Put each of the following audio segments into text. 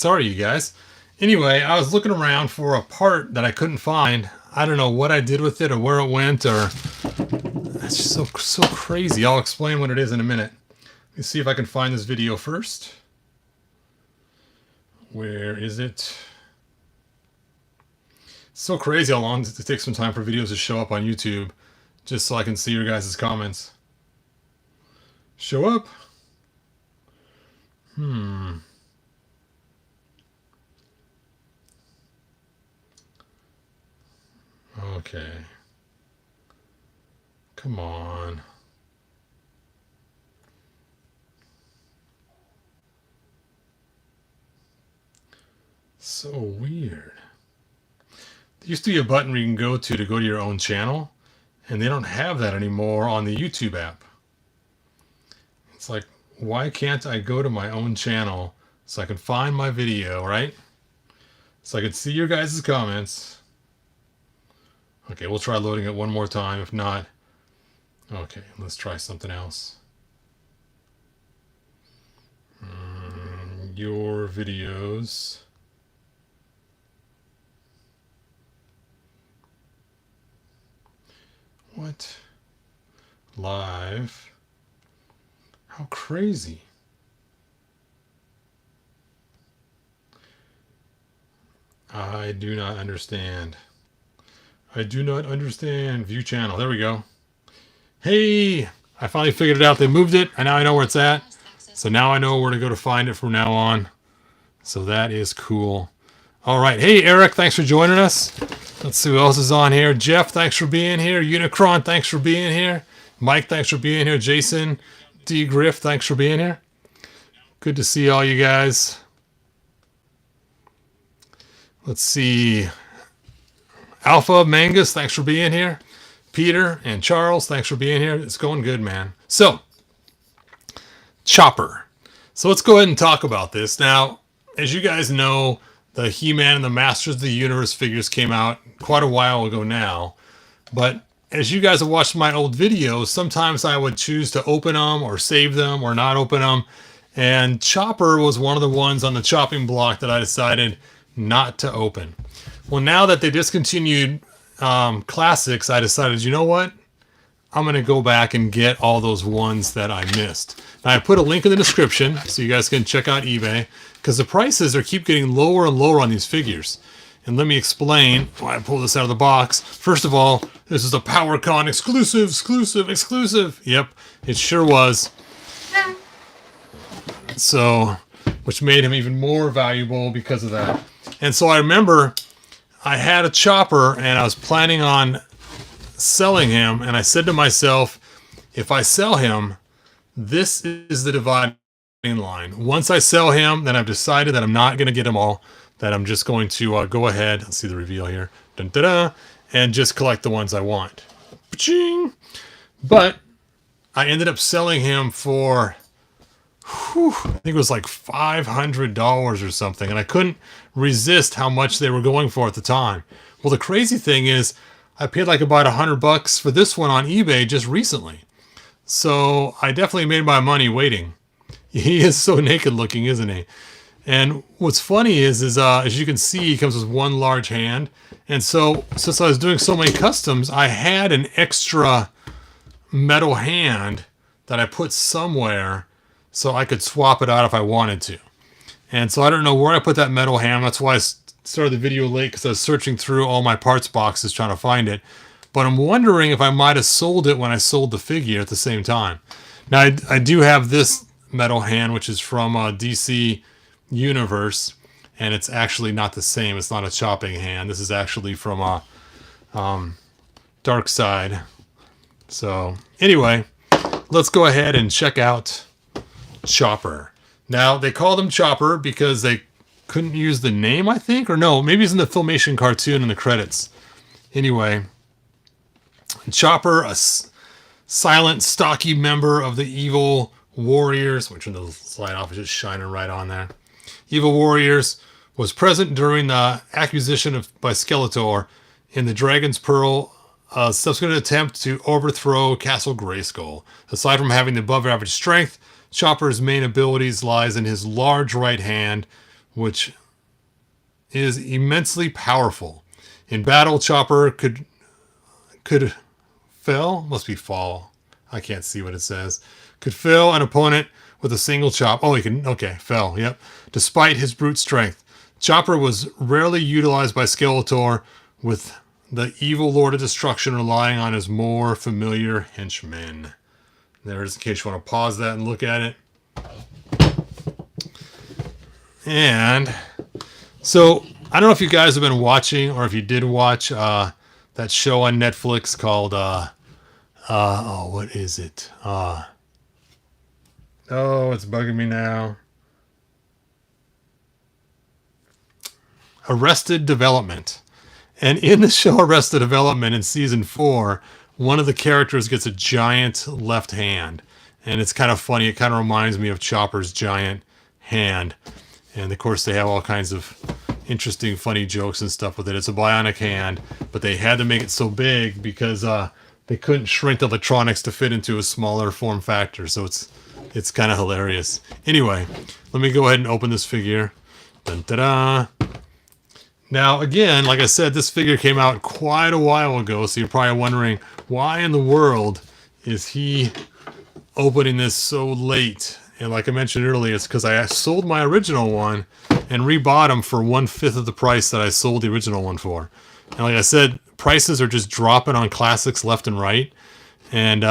Sorry, you guys. Anyway, I was looking around for a part that I couldn't find. I don't know what I did with it or where it went, or it's just so crazy. I'll explain what it is in a minute. Let me see if I can find this video first. Where is it? It's so crazy how long it takes some time for videos to show up on YouTube, just so I can see your guys' comments. Show up? Okay. Come on. So weird. There used to be a button where you can go to your own channel, and they don't have that anymore on the YouTube app. It's like, why can't I go to my own channel so I can find my video, right? So I can see your guys' comments. Okay, we'll try loading it one more time. If not, okay, let's try something else. Your videos. What? Live. How crazy. I do not understand. I do not understand. View channel. There we go. Hey, I finally figured it out. They moved it, and now I know where it's at. So now I know where to go to find it from now on. So that is cool. All right. Hey, Eric, thanks for joining us. Let's see who else is on here. Jeff, thanks for being here. Unicron, thanks for being here. Mike, thanks for being here. Jason D. Griff, thanks for being here. Good to see all you guys. Let's see. Alpha, Mangus, thanks for being here. Peter and Charles, thanks for being here. It's going good, man. So, Chopper. So let's go ahead and talk about this. Now, as you guys know, the He-Man and the Masters of the Universe figures came out quite a while ago now. But as you guys have watched my old videos, sometimes I would choose to open them or save them or not open them. And Chopper was one of the ones on the chopping block that I decided not to open. Well, now that they discontinued classics, I decided, you know what? I'm going to go back and get all those ones that I missed. Now, I put a link in the description so you guys can check out eBay, because the prices keep getting lower and lower on these figures. And let me explain why I pulled this out of the box. First of all, this is a PowerCon exclusive. Yep, it sure was. So, which made him even more valuable because of that. And so I remember I had a Chopper and I was planning on selling him, and I said to myself, if I sell him, this is the dividing line. Once I sell him, then I've decided that I'm not going to get them all, that I'm just going to go ahead, let's see the reveal here, and just collect the ones I want. Ba-ching! But I ended up selling him for, I think it was like $500 or something, and I couldn't resist how much they were going for at the time. Well, the crazy thing is, I paid like about $100 for this one on eBay just recently. So I definitely made my money waiting. He is so naked looking, isn't he? And what's funny is as you can see, he comes with one large hand. And so since I was doing so many customs, I had an extra metal hand that I put somewhere so I could swap it out if I wanted to. And so I don't know where I put that metal hand. That's why I started the video late, because I was searching through all my parts boxes trying to find it. But I'm wondering if I might have sold it when I sold the figure at the same time. Now, I do have this metal hand, which is from DC Universe, and it's actually not the same. It's not a chopping hand. This is actually from Dark Side. So anyway, let's go ahead and check out Chopper. Now, they called him Chopper because they couldn't use the name, I think, or no, maybe it's in the Filmation cartoon in the credits. Anyway, Chopper, a silent, stocky member of the Evil Warriors, which in the slide off is just shining right on there. Evil Warriors was present during the acquisition by Skeletor in the Dragon's Pearl, a subsequent attempt to overthrow Castle Grayskull. Aside from having the above-average strength, Chopper's main abilities lies in his large right hand, which is immensely powerful. In battle, Chopper could fell, must be fall. I can't see what it says. Could fell an opponent with a single chop. Oh, he can, okay, fell, yep. Despite his brute strength. Chopper was rarely utilized by Skeletor, with the evil Lord of Destruction relying on his more familiar henchmen. There's in case you want to pause that and look at it. And so, I don't know if you guys have been watching, or if you did watch that show on Netflix called, oh, what is it? Oh, it's bugging me now. Arrested Development. And in the show Arrested Development in season 4, one of the characters gets a giant left hand. And it's kind of funny. It kind of reminds me of Chopper's giant hand. And of course they have all kinds of interesting, funny jokes and stuff with it. It's a bionic hand, but they had to make it so big because they couldn't shrink the electronics to fit into a smaller form factor. So it's kind of hilarious. Anyway, let me go ahead and open this figure. Dun, ta-da. Now, again, like I said, this figure came out quite a while ago, so you're probably wondering, why in the world is he opening this so late? And like I mentioned earlier, it's because I sold my original one and rebought them for 1/5 of the price that I sold the original one for. And like I said, prices are just dropping on classics left and right. And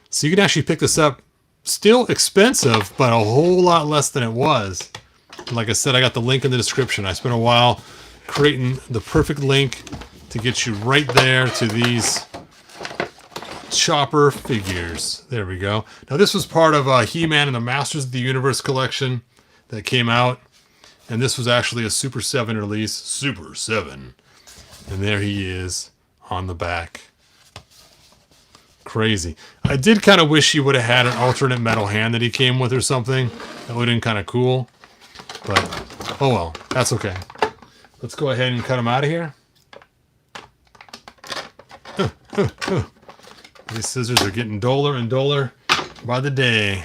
so you can actually pick this up, still expensive, but a whole lot less than it was. And like I said, I got the link in the description. I spent a while creating the perfect link to get you right there to these Chopper figures. There we go. Now this was part of He-Man and the Masters of the Universe collection that came out. And this was actually a Super 7 release. Super 7. And there he is on the back. Crazy. I did kind of wish he would have had an alternate metal hand that he came with or something. That would have been kind of cool. But, oh well, that's okay. Let's go ahead and cut him out of here. These scissors are getting duller and duller by the day.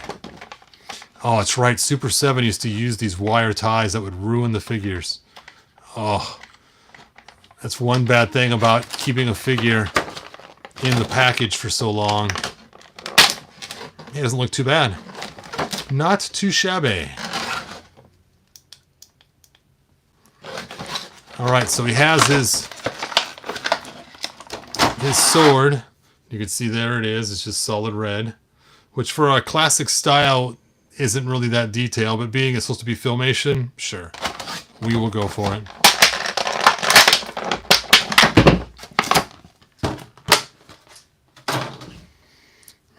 Oh, it's right. Super 7 used to use these wire ties that would ruin the figures. Oh, that's one bad thing about keeping a figure in the package for so long. It doesn't look too bad. Not too shabby. All right, so he has his sword. You can see there it is. It's just solid red, which for a classic style isn't really that detailed, but being it's supposed to be Filmation, sure, we will go for it.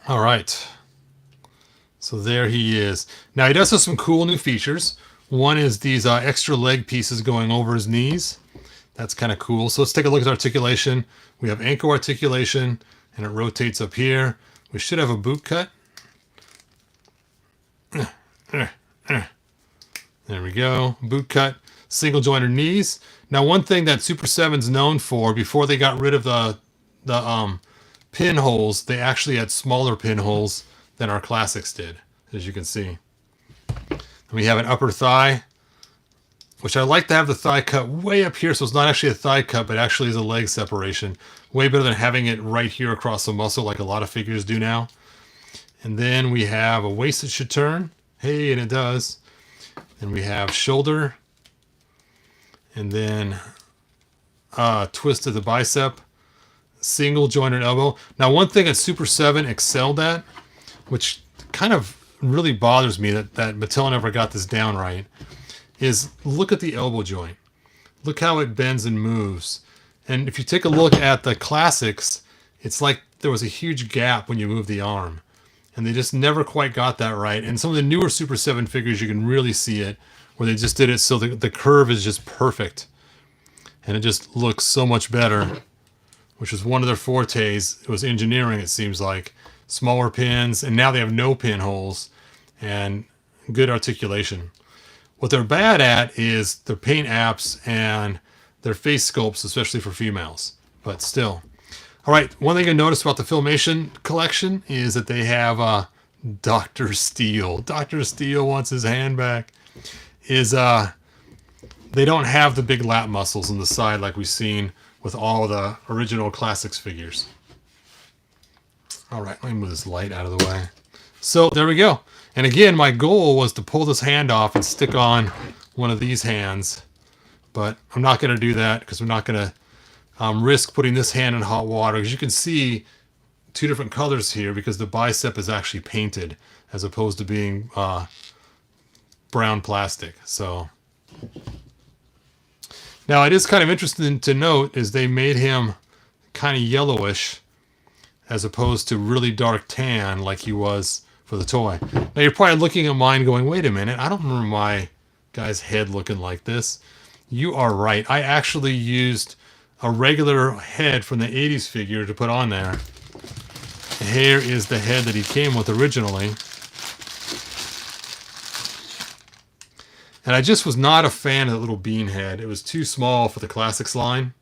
All right, so there he is. Now he does have some cool new features. One is these extra leg pieces going over his knees. That's kind of cool. So let's take a look at articulation. We have ankle articulation, and it rotates up here. We should have a boot cut. There we go. Boot cut. Single jointed knees. Now, one thing that Super 7's known for, before they got rid of the pinholes, they actually had smaller pinholes than our classics did, as you can see. We have an upper thigh, which I like to have the thigh cut way up here, so it's not actually a thigh cut, but actually is a leg separation. Way better than having it right here across the muscle like a lot of figures do now. And then we have a waist that should turn. Hey, and it does. And we have shoulder. And then twist of the bicep. Single jointed elbow. Now, one thing that Super 7 excelled at, which kind of really bothers me that Mattel never got this down right, is look at the elbow joint. Look how it bends and moves. And if you take a look at the classics, it's like there was a huge gap when you move the arm. And they just never quite got that right. And some of the newer Super 7 figures, you can really see it, where they just did it so the curve is just perfect. And it just looks so much better, which was one of their fortes. It was engineering, it seems like. Smaller pins, and now they have no pinholes, and good articulation. What they're bad at is their paint apps and their face sculpts, especially for females. But still. All right, one thing I noticed about the Filmation collection is that they have Dr. Steel. Dr. Steel wants his hand back. they don't have the big lat muscles on the side like we've seen with all the original Classics figures. All right, let me move this light out of the way. So there we go. And again, my goal was to pull this hand off and stick on one of these hands. But I'm not going to do that because I'm not going to risk putting this hand in hot water. As you can see, two different colors here because the bicep is actually painted as opposed to being brown plastic. So now it is kind of interesting to note is they made him kind of yellowish as opposed to really dark tan like he was for the toy. Now you're probably looking at mine going, wait a minute, I don't remember my guy's head looking like this. You are right. I actually used a regular head from the 80s figure to put on there. Here is the head that he came with originally. And I just was not a fan of the little bean head. It was too small for the Classics line.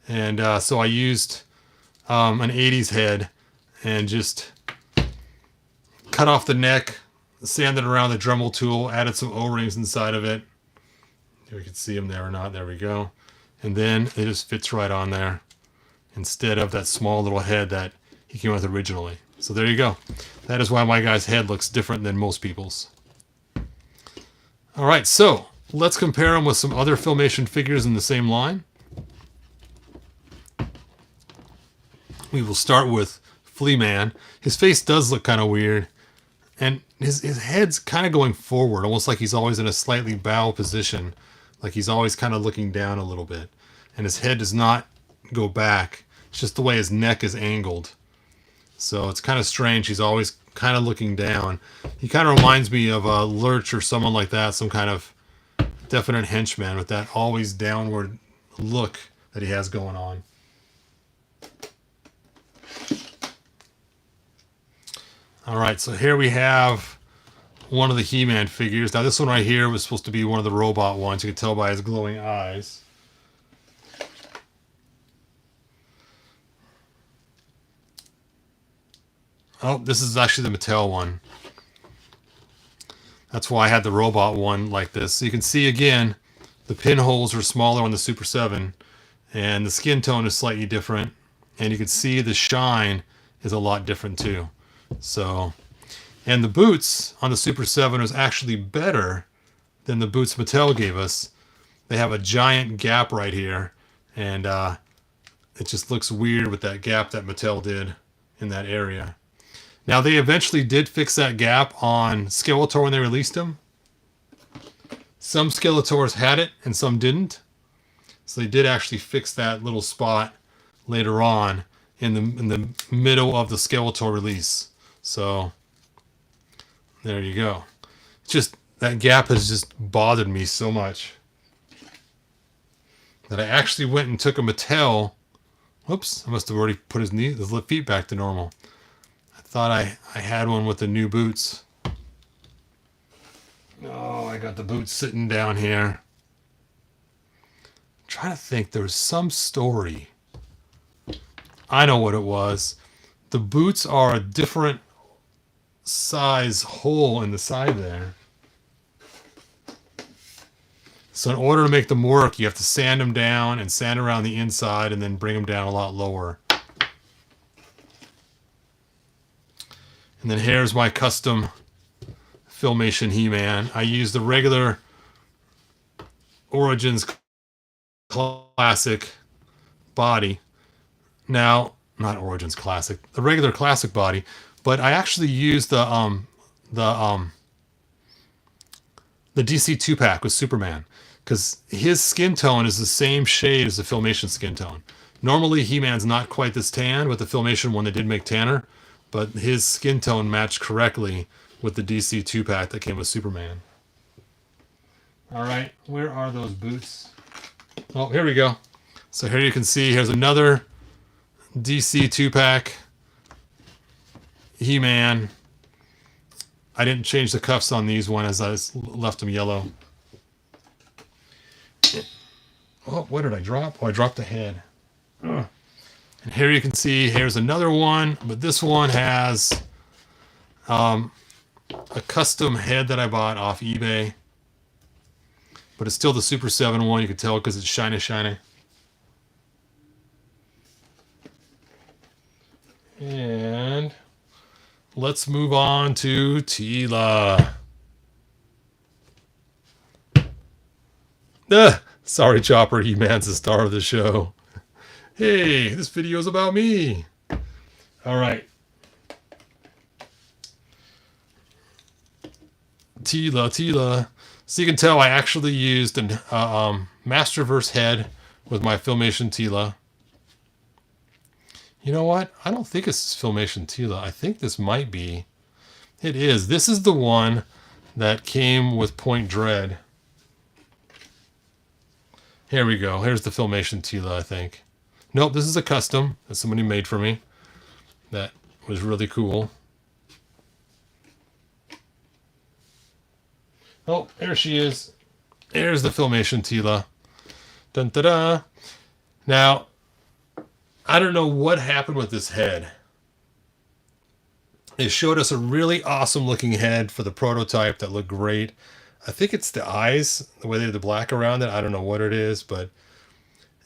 And so I used an 80s head and just cut off the neck, sanded around the Dremel tool, added some O-rings inside of it. We can see them there or not. There we go. And then it just fits right on there instead of that small little head that he came with originally. So there you go. That is why my guy's head looks different than most people's. All right, so let's compare them with some other Filmation figures in the same line. We will start with Flea Man. His face does look kind of weird. And his head's kind of going forward, almost like he's always in a slightly bow position. Like he's always kind of looking down a little bit. And his head does not go back. It's just the way his neck is angled. So it's kind of strange. He's always kind of looking down. He kind of reminds me of a Lurch or someone like that. Some kind of definite henchman with that always downward look that he has going on. All right, so here we have one of the He-Man figures. Now this one right here was supposed to be one of the robot ones. You can tell by his glowing eyes. Oh, this is actually the Mattel one. That's why I had the robot one like this. So you can see again, the pinholes are smaller on the Super 7, and the skin tone is slightly different. And you can see the shine is a lot different too. So, and the boots on the Super 7 was actually better than the boots Mattel gave us. They have a giant gap right here, and it just looks weird with that gap that Mattel did in that area. Now, they eventually did fix that gap on Skeletor when they released him. Some Skeletors had it, and some didn't. So they did actually fix that little spot later on in the middle of the Skeletor release. So there you go. Just that gap has just bothered me so much that I actually went and took a Mattel. Whoops, I must have already put his feet back to normal. I thought I had one with the new boots. Oh, I got the boots sitting down here. I'm trying to think, there was some story. I know what it was. The boots are a different size hole in the side there. So in order to make them work, you have to sand them down and sand around the inside and then bring them down a lot lower. And then here's my custom Filmation He-Man. I used the regular Origins Classic body. Now, not Origins Classic, the regular Classic body, but I actually used the DC 2-pack with Superman because his skin tone is the same shade as the Filmation skin tone. Normally, He-Man's not quite this tan, with the Filmation one they did make tanner, but his skin tone matched correctly with the DC 2-pack that came with Superman. All right, where are those boots? Oh, here we go. So here you can see, here's another DC 2-pack He-Man. I didn't change the cuffs on these one as I left them yellow. Oh, what did I drop? Oh, I dropped the head. Ugh. And here you can see, here's another one, but this one has a custom head that I bought off eBay. but it's still the Super 7 one. You can tell because it's shiny. And let's move on to Tila. Sorry, Chopper, He-Man's the star of the show. Hey, this video is about me. All right. Tila. So you can tell I actually used a Masterverse head with my Filmation Tila. You know what? I don't think it's Filmation Tila. I think this might be. It is. This is the one that came with Point Dread. Here we go. Here's the Filmation Tila, I think. Nope, this is a custom that somebody made for me. That was really cool. Oh, there she is. There's the Filmation Tila. Dun da da. Now, I don't know what happened with this head. They showed us a really awesome looking head for the prototype that looked great. I think it's the eyes, the way they have the black around it. I don't know what it is, but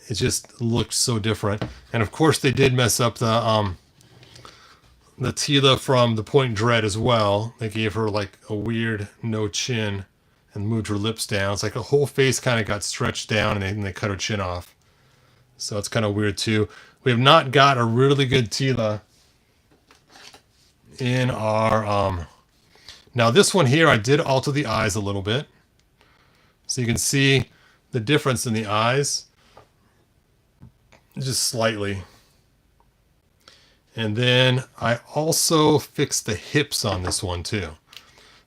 it just looked so different. And of course, they did mess up the Tila from the Point Dread as well. They gave her like a weird no chin and moved her lips down. It's like her whole face kind of got stretched down and they cut her chin off. So it's kind of weird too. We have not got a really good Tila in our... Now this one here, I did alter the eyes a little bit. So you can see the difference in the eyes. Just slightly. And then I also fixed the hips on this one too.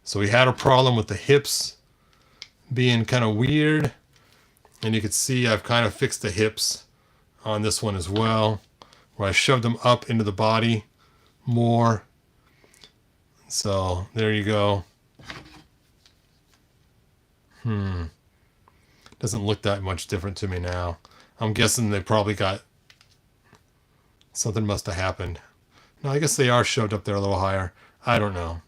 So we had a problem with the hips being kind of weird. And you can see I've kind of fixed the hips on this one as well, where I shoved them up into the body more. So there you go. Doesn't look that much different to me now. I'm guessing they probably got... Something must have happened. No, I guess they are shoved up there a little higher. I don't know.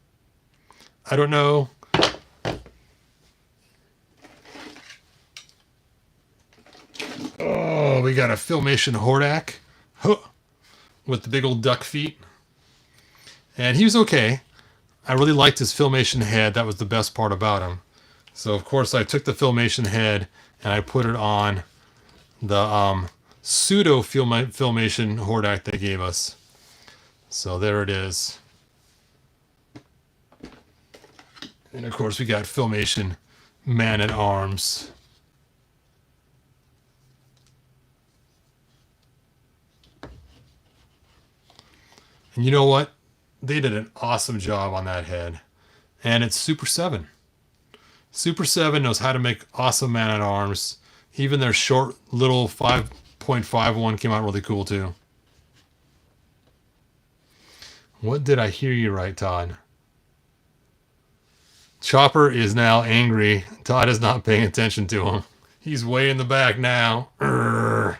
Oh, we got a Filmation Hordak. Huh, with the big old duck feet. And he was okay. I really liked his Filmation head. That was the best part about him. So, of course, I took the Filmation head and I put it on the pseudo Filmation Hordak they gave us. So there it is. And, of course, we got Filmation Man-at-Arms. And you know what? They did an awesome job on that head. And it's Super 7. Super 7 knows how to make awesome Man-at-Arms. Even their short little 5.51 came out really cool too. What did I hear you right, Todd? Chopper is now angry. Todd is not paying attention to him. He's way in the back now. Urgh.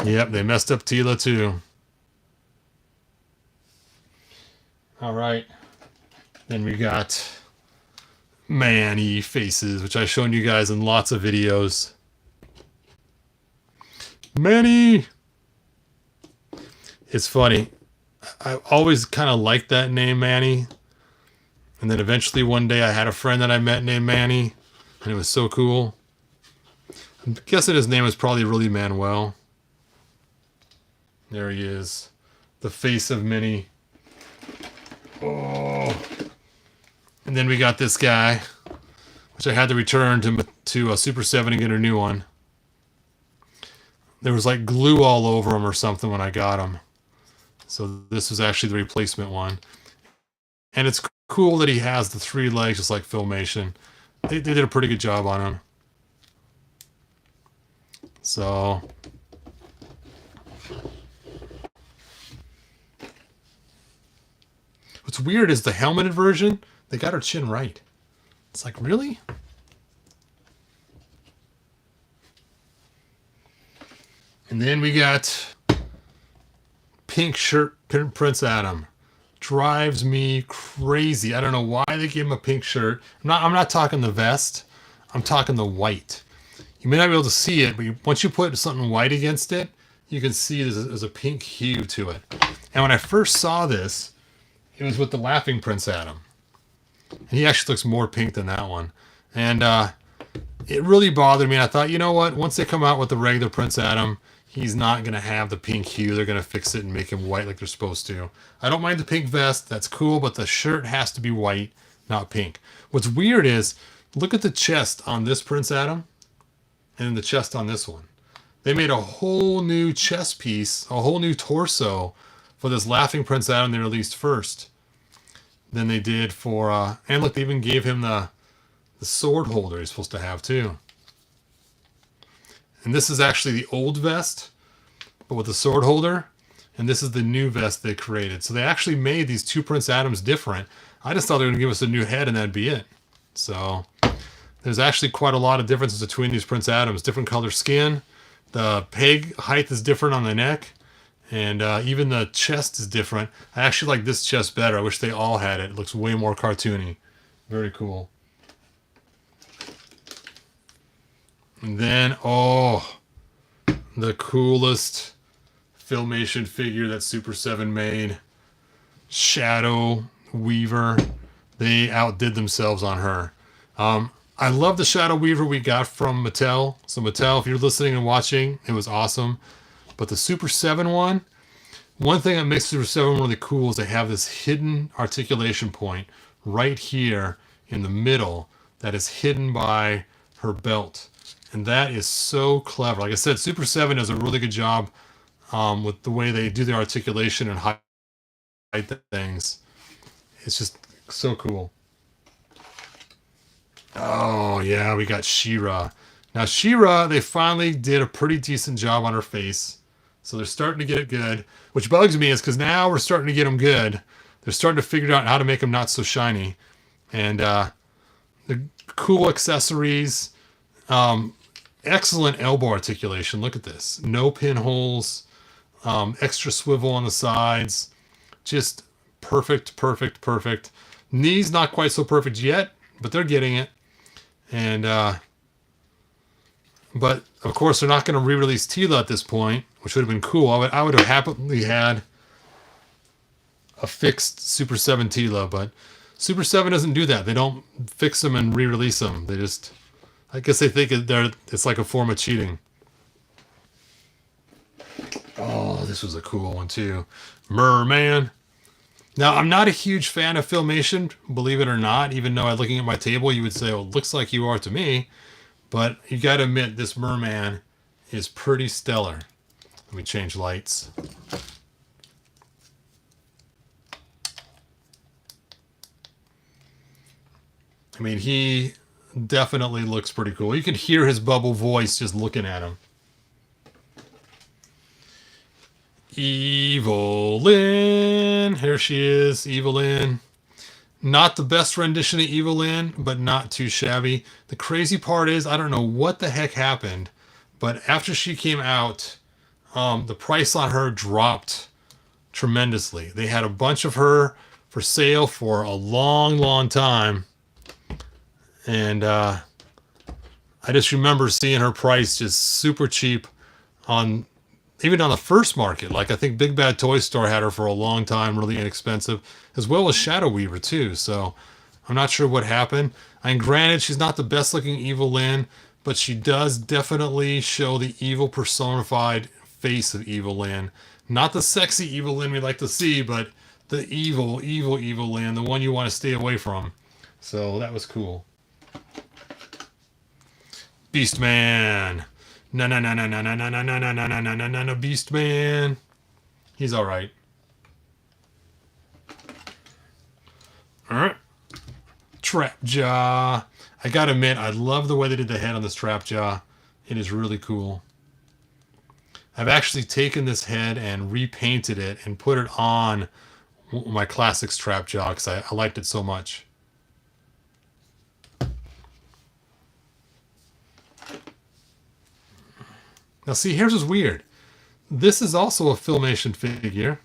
Yep, they messed up Tila too. All right. Then we got Manny faces, which I've shown you guys in lots of videos. Manny! It's funny. I always kind of liked that name, Manny. And then eventually one day I had a friend that I met named Manny. And it was so cool. I'm guessing his name was probably really Manuel. There he is. The face of Minnie. Oh. And then we got this guy, which I had to return to a Super 7 and get a new one. There was like glue all over him or something when I got him. So this was actually the replacement one. And it's cool that he has the 3 legs just like Filmation. They did a pretty good job on him. So... What's weird is the helmeted version, they got her chin right. It's like, really? And then we got pink shirt Prince Adam. drives me crazy. I don't know why they gave him a pink shirt. I'm not talking the vest. I'm talking the white. You may not be able to see it, but once you put something white against it, you can see there's a pink hue to it. And when I first saw this, it was with the Laughing Prince Adam. And he actually looks more pink than that one. And it really bothered me. And I thought, you know what? Once they come out with the regular Prince Adam, he's not going to have the pink hue. They're going to fix it and make him white like they're supposed to. I don't mind the pink vest. That's cool. But the shirt has to be white, not pink. What's weird is, look at the chest on this Prince Adam and the chest on this one. They made a whole new chest piece, a whole new torso for this Laughing Prince Adam they released first than they did for, and look, they even gave him the sword holder he's supposed to have too. And this is actually the old vest, but with the sword holder. And this is the new vest they created. So they actually made these two Prince Adams different. I just thought they were going to give us a new head and that'd be it. So there's actually quite a lot of differences between these Prince Adams. Different color skin. The peg height is different on the neck. And even the chest is different. I actually like this chest better. I wish they all had it. It looks way more cartoony. Very cool. And then, oh, the coolest Filmation figure that Super 7 made. Shadow Weaver. They outdid themselves on her. I love the Shadow Weaver we got from Mattel. So Mattel, if you're listening and watching, it was awesome. But the Super 7 one thing that makes Super 7 really cool is they have this hidden articulation point right here in the middle that is hidden by her belt. And that is so clever. Like I said, Super 7 does a really good job with the way they do their articulation and hide things. It's just so cool. Oh, yeah, we got She-Ra. Now, She-Ra, they finally did a pretty decent job on her face. So they're starting to get it good. Which bugs me is because now we're starting to get them good. They're starting to figure out how to make them not so shiny. And the cool accessories. Excellent elbow articulation. Look at this. No pinholes. Extra swivel on the sides. Just perfect, perfect, perfect. Knees not quite so perfect yet, but they're getting it. And but of course they're not going to re-release Tila at this point, which would have been cool. I would have happily had a fixed Super 7 Tila, but Super 7 doesn't do that. They don't fix them and re-release them. They just, I guess they think it's like a form of cheating. Oh, this was a cool one too. Merman. Now, I'm not a huge fan of Filmation, believe it or not, even though looking at my table, you would say, well, it looks like you are to me. But you got to admit, this Merman is pretty stellar. Let me change lights. I mean, he definitely looks pretty cool. You can hear his bubble voice just looking at him. Evelyn. Here she is, Evelyn. Not the best rendition of Evelyn, but not too shabby. The crazy part is, I don't know what the heck happened, but after she came out, the price on her dropped tremendously. They had a bunch of her for sale for a long, long time. And I just remember seeing her price just super cheap on, even on the first market. Like I think Big Bad Toy Store had her for a long time, really inexpensive, as well as Shadow Weaver too. So I'm not sure what happened. And granted, she's not the best looking Evelyn, but she does definitely show the evil personified face of Evelyn. Not the sexy Evelyn we like to see, but the evil, evil Evelyn, the one you want to stay away from. So that was cool. Beastman. No, Beastman. He's all right. All right. Trap Jaw. I gotta admit, I love the way they did the head on this Trap Jaw. It is really cool. I've actually taken this head and repainted it and put it on my Classics Trap Jaw because I liked it so much. Now see, here's what's weird. This is also a Filmation figure.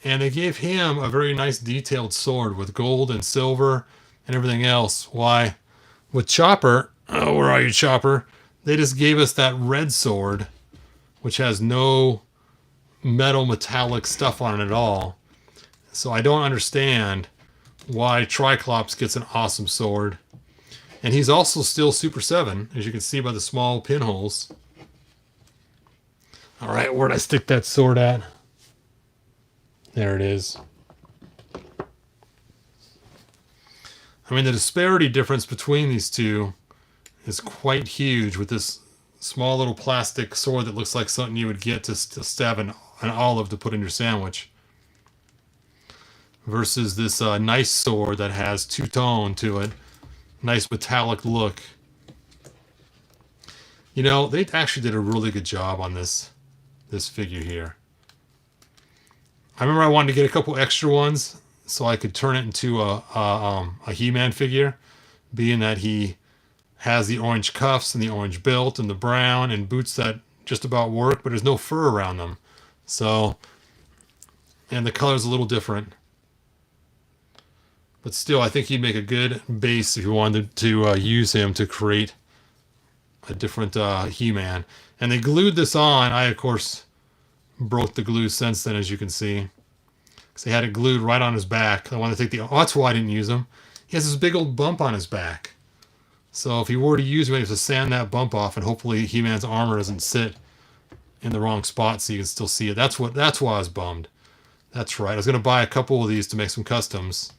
And they gave him a very nice detailed sword with gold and silver and everything else. Why, with Chopper, oh, where are you, Chopper? They just gave us that red sword, which has no metallic stuff on it at all. So I don't understand why Triclops gets an awesome sword. And he's also still Super 7, as you can see by the small pinholes. All right, where'd I stick that sword at? There it is. I mean, the disparity difference between these two is quite huge with this small little plastic sword that looks like something you would get to stab an olive to put in your sandwich. Versus this nice sword that has two-tone to it. Nice metallic look. You know, they actually did a really good job on this figure here. I remember I wanted to get a couple extra ones so I could turn it into a He-Man figure, being that he has the orange cuffs and the orange belt and the brown and boots that just about work, but there's no fur around them. So, and the color's a little different. But still, I think he'd make a good base if you wanted to use him to create a different He-Man. And they glued this on. I, of course, broke the glue since then, as you can see. Because they had it glued right on his back. I wanted to take the... Oh, that's why I didn't use him. He has this big old bump on his back. So if he were to use him, he has to sand that bump off, and hopefully He-Man's armor doesn't sit in the wrong spot so you can still see it. That's why I was bummed. That's right. I was going to buy a couple of these to make some customs.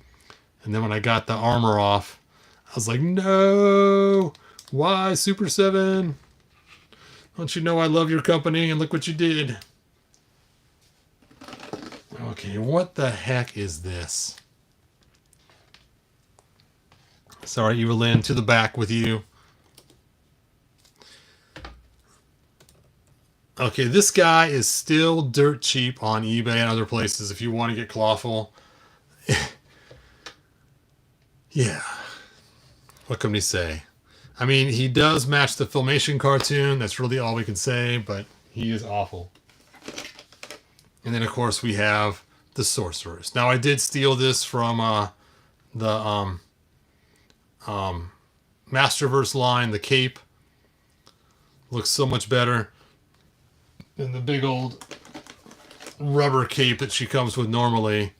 And then when I got the armor off, I was like, no! Why, Super 7? Don't you know I love your company, and look what you did. Okay, what the heck is this? Sorry, Evelyn, to the back with you. Okay, this guy is still dirt cheap on eBay and other places if you want to get Clawful. Yeah. What can we say? I mean, he does match the Filmation cartoon. That's really all we can say, but he is awful. And then, of course, we have the Sorcerers. Now, I did steal this from the Masterverse line, the cape. Looks so much better than the big old rubber cape that she comes with normally.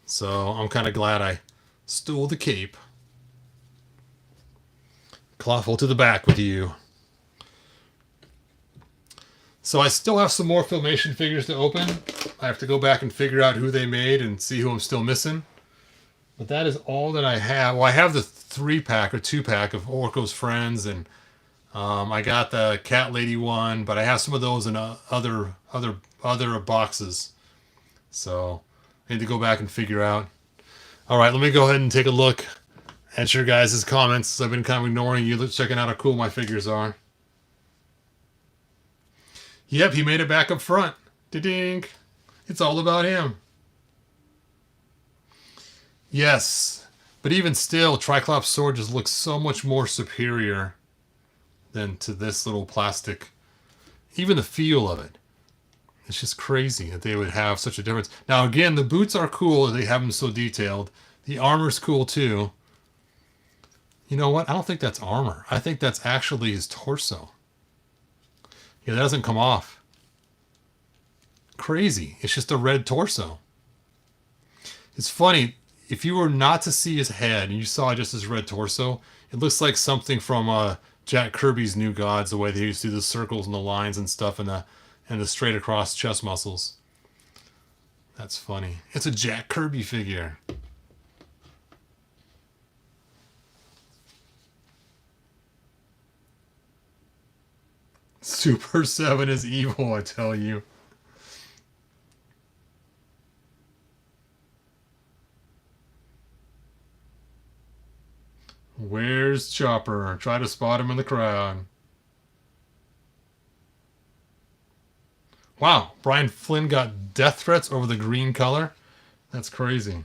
So I'm kind of glad I stole the cape. Clawful to the back with you. So I still have some more Filmation figures to open. I have to go back and figure out who they made and see who I'm still missing. But that is all that I have. Well, I have the 3-pack or 2-pack of Orko's Friends, and I got the Cat Lady one, but I have some of those in other boxes. So I need to go back and figure out. All right, let me go ahead and take a look at your guys' comments. I've been kind of ignoring you, checking out how cool my figures are. Yep, he made it back up front. Da-dink. It's all about him. Yes, but even still, Triclops' sword just looks so much more superior than to this little plastic. Even the feel of it. It's just crazy that they would have such a difference. Now, again, the boots are cool. They have them so detailed. The armor's cool, too. You know what? I don't think that's armor. I think that's actually his torso. Yeah, that doesn't come off. Crazy. It's just a red torso. It's funny. If you were not to see his head and you saw just his red torso, it looks like something from Jack Kirby's New Gods, the way they used to do the circles and the lines and stuff and the straight across chest muscles. That's funny. It's a Jack Kirby figure. Super 7 is evil, I tell you. Where's Chopper? Try to spot him in the crowd. Wow, Brian Flynn got death threats over the green color? That's crazy.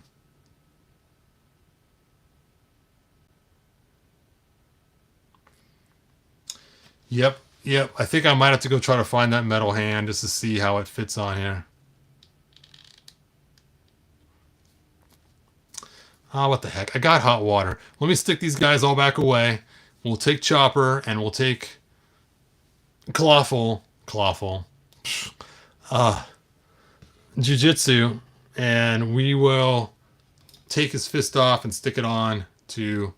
Yep. I think I might have to go try to find that metal hand just to see how it fits on here. Ah, what the heck. I got hot water. Let me stick these guys all back away. We'll take Chopper and we'll take Clawful. Jiu-Jitsu. And we will take his fist off and stick it on to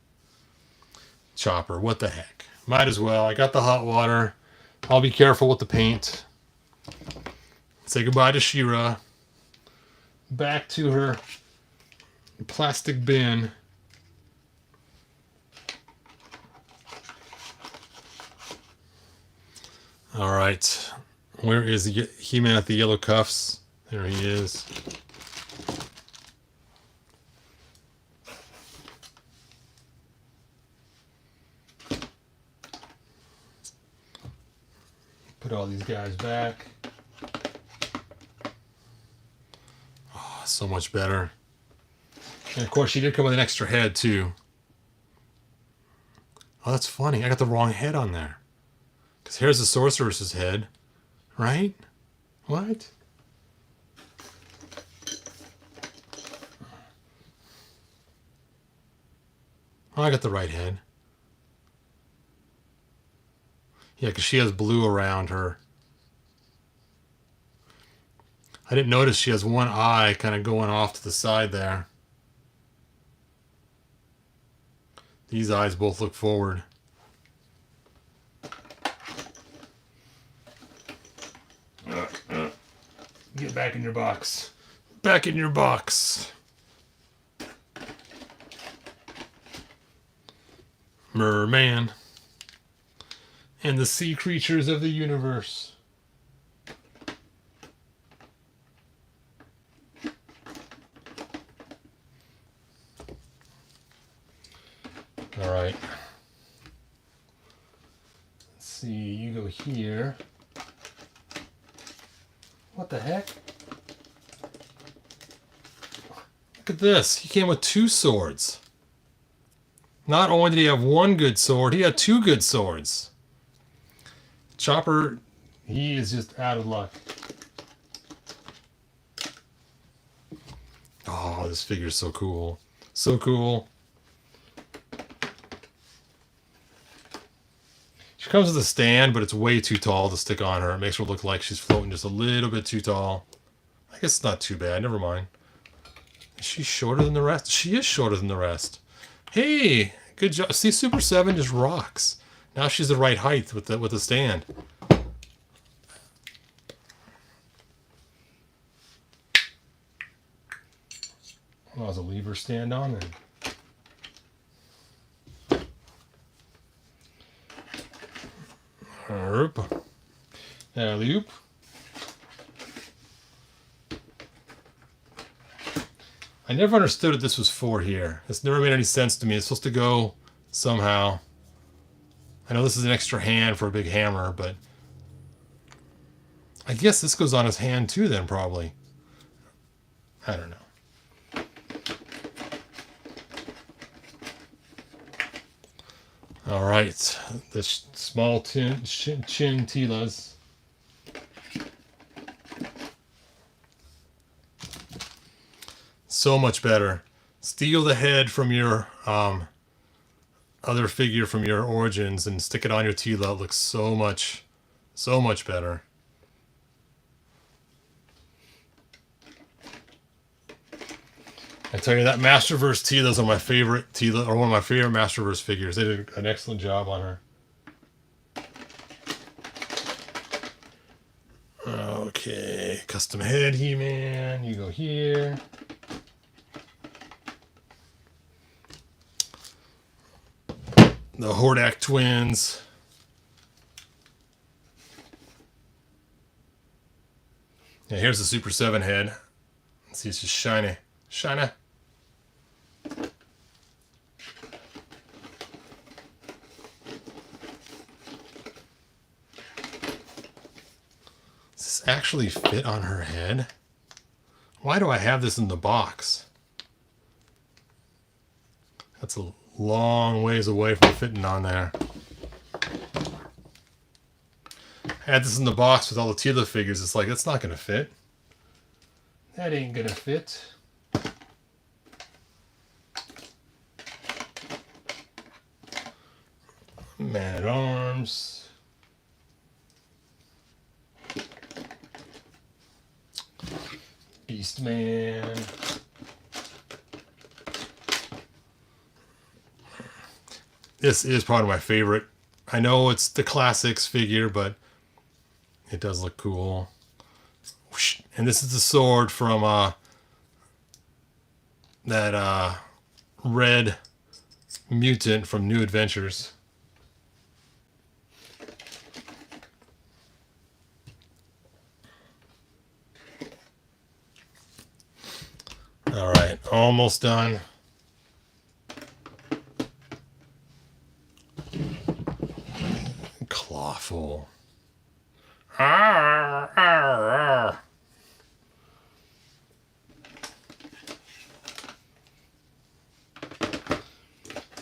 Chopper. What the heck. Might as well. I got the hot water. I'll be careful with the paint. Say goodbye to She-Ra. Back to her plastic bin. All right. Where is He-Man at the yellow cuffs? There he is. Put all these guys back. Oh, so much better. And of course, she did come with an extra head, too. Oh, that's funny. I got the wrong head on there. Because here's the Sorceress's head. Right? What? Oh, I got the right head. Yeah, because she has blue around her. I didn't notice she has one eye kind of going off to the side there. These eyes both look forward. Get back in your box. Back in your box. Merman. And the sea creatures of the universe. All right. Let's see, you go here. What the heck? Look at this. He came with 2 swords. Not only did he have 1 good sword, he had 2 good swords. Chopper, he is just out of luck. Oh, this figure's so cool. So cool. She comes with a stand, but it's way too tall to stick on her. It makes her look like she's floating just a little bit too tall. I guess it's not too bad. Never mind. Is she shorter than the rest? She is shorter than the rest. Hey, good job. See, Super 7 just rocks. Now she's the right height with the stand. Well, there's a lever stand on then. Herp. Alley-oop. I never understood what this was for here. This never made any sense to me. It's supposed to go somehow. I know this is an extra hand for a big hammer, but I guess this goes on his hand too then, probably. I don't know. All right, the small chin Teela's. So much better. Steal the head from your other figure from your Origins and stick it on your Teela. It looks so much better. I tell you, that Masterverse Teela's my favorite Teela, or one of my favorite Masterverse figures. They did an excellent job on her. Okay, custom head He-Man. You go here. The Hordak twins. Yeah, here's the Super 7 head. Let's see, it's just shiny. Shiny. Does this actually fit on her head? Why do I have this in the box? That's a long ways away from fitting on there. I had this in the box with all the Teela figures. It's like, that's not going to fit. That ain't going to fit. Man at Arms. Beastman. This is probably my favorite. I know it's the classics figure, but it does look cool. And this is the sword from that red mutant from New Adventures. All right, almost done. Clawful. Arr, arr, arr.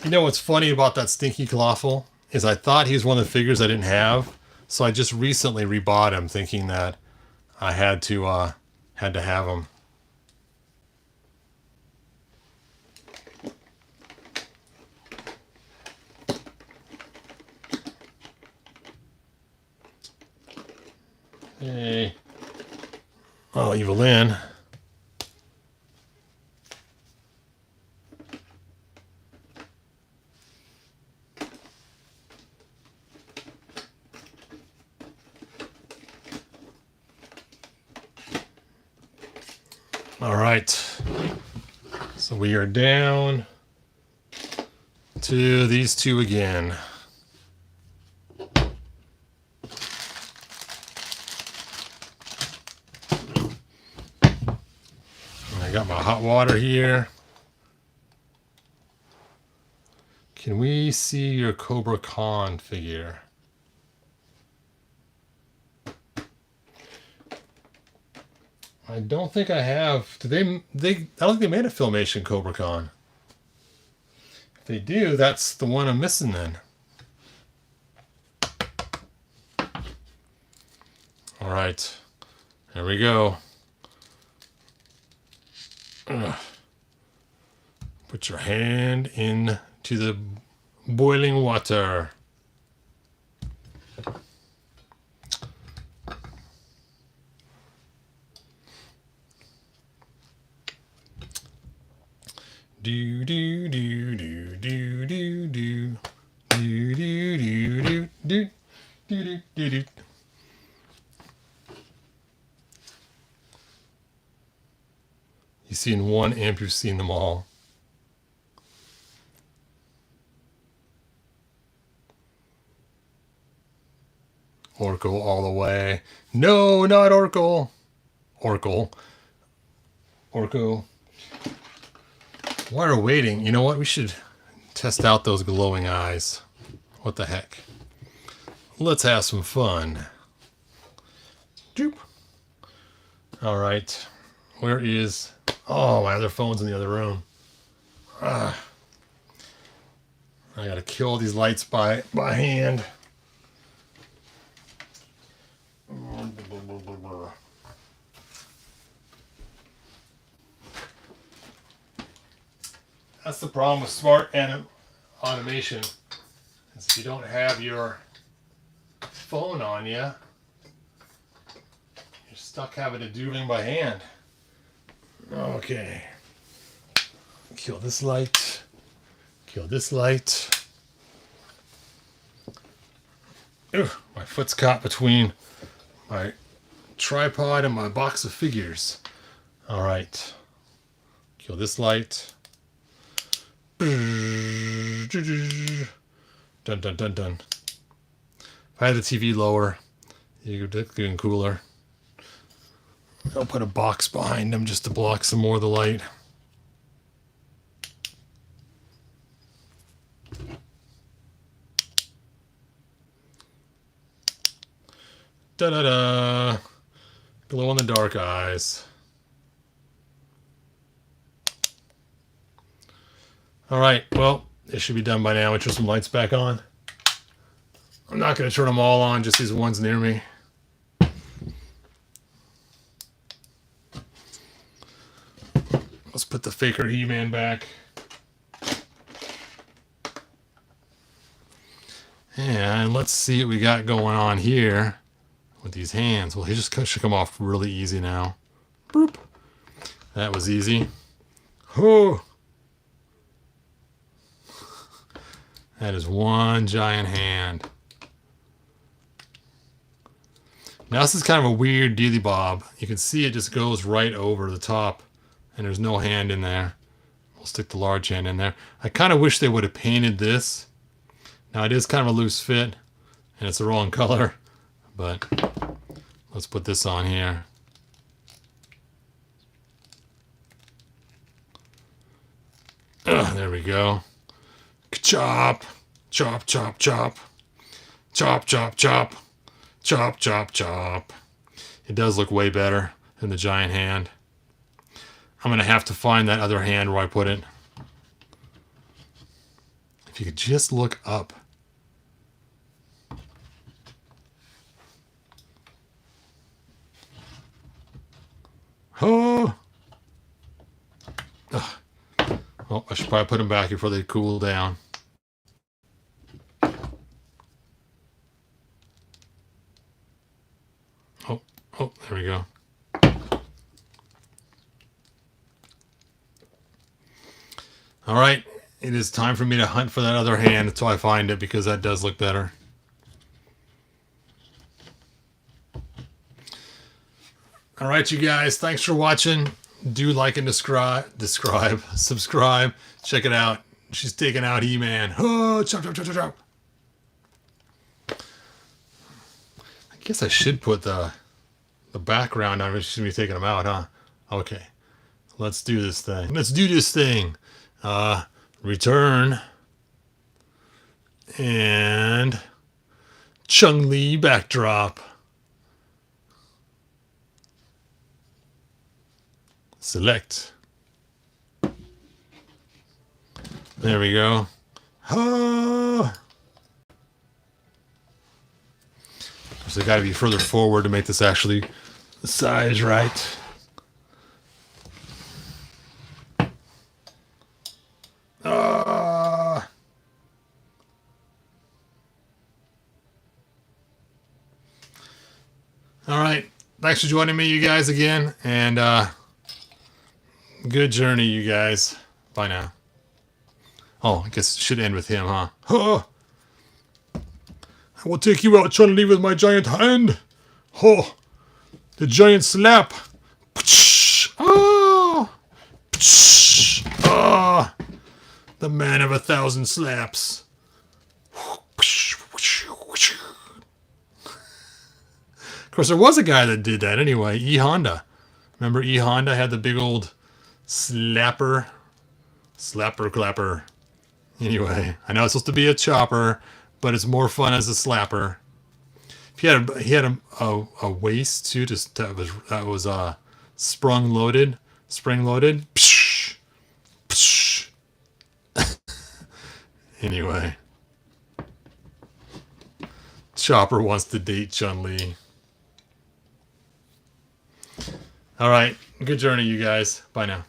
You know what's funny about that Stinky Clawful is I thought he was one of the figures I didn't have, so I just recently rebought him, thinking that I had to have him. Hey. Oh, Evelyn. All right. So we are down to these two again. I got my hot water here. Can we see your Cobra Khan figure? I don't think I have. I don't think they made a Filmation Cobra Khan. If they do, that's the one I'm missing then. All right. There we go. Ugh. Put your hand into the boiling water. Do do do do do do do do do do do do do do. You've seen one imp, you've seen them all. Oracle all the way. No, not Oracle. Oracle. Oracle. While we're waiting, you know what? We should test out those glowing eyes. What the heck? Let's have some fun. Doop. All right. Where is... Oh, my other phone's in the other room. I gotta kill these lights by hand. That's the problem with smart automation. Is if you don't have your phone on you, you're stuck having to do everything by hand. Okay. Kill this light. Kill this light. Ugh, my foot's caught between my tripod and my box of figures. All right. Kill this light. Dun dun dun dun. If I had the TV lower, you could look even cooler. I'll put a box behind them just to block some more of the light. Da da da. Glow in the dark eyes. All right, well, it should be done by now. I turn some lights back on. I'm not going to turn them all on, just these ones near me. Let's put the Faker He-Man back. And let's see what we got going on here with these hands. Well, he just should come off really easy now. Boop. That was easy. Oh. That is one giant hand. Now this is kind of a weird dealy bob. You can see it just goes right over the top and there's no hand in there. We'll stick the large hand in there. I kind of wish they would have painted this. Now it is kind of a loose fit and it's the wrong color, but let's put this on here. There we go. Chop, chop, chop, chop, chop, chop, chop, chop, chop, chop. It does look way better than the giant hand. I'm going to have to find that other hand where I put it. If you could just look up. Oh! Ugh. Oh, I should probably put them back before they cool down. Oh, there we go. All right, it is time for me to hunt for that other hand until I find it, because that does look better. All right, you guys, thanks for watching. Do like and subscribe. Check it out. She's taking out He-Man. Oh, chop, chop, chop, chop, chop. I guess I should put the background on. She's gonna be taking them out, huh? Okay, let's do this thing. Let's do this thing. Return and Chun-Li backdrop. Select. There we go. Oh. So I got to be further forward to make this actually the size right. All right. Thanks for joining me, you guys, again. And good journey, you guys. Bye now. Oh, I guess it should end with him, huh? Oh, I will take you out, Chun-Li, with my giant hand. Oh, the giant slap. Oh, oh, the man of 1,000 slaps. Of course, there was a guy that did that anyway. E Honda. Remember E Honda had the big old slapper clapper. Anyway, I know it's supposed to be a chopper, but it's more fun as a slapper. He had a waist too, just that was spring loaded. Psh, psh. Anyway, Chopper wants to date Chun-Li. All right, good journey, you guys. Bye now.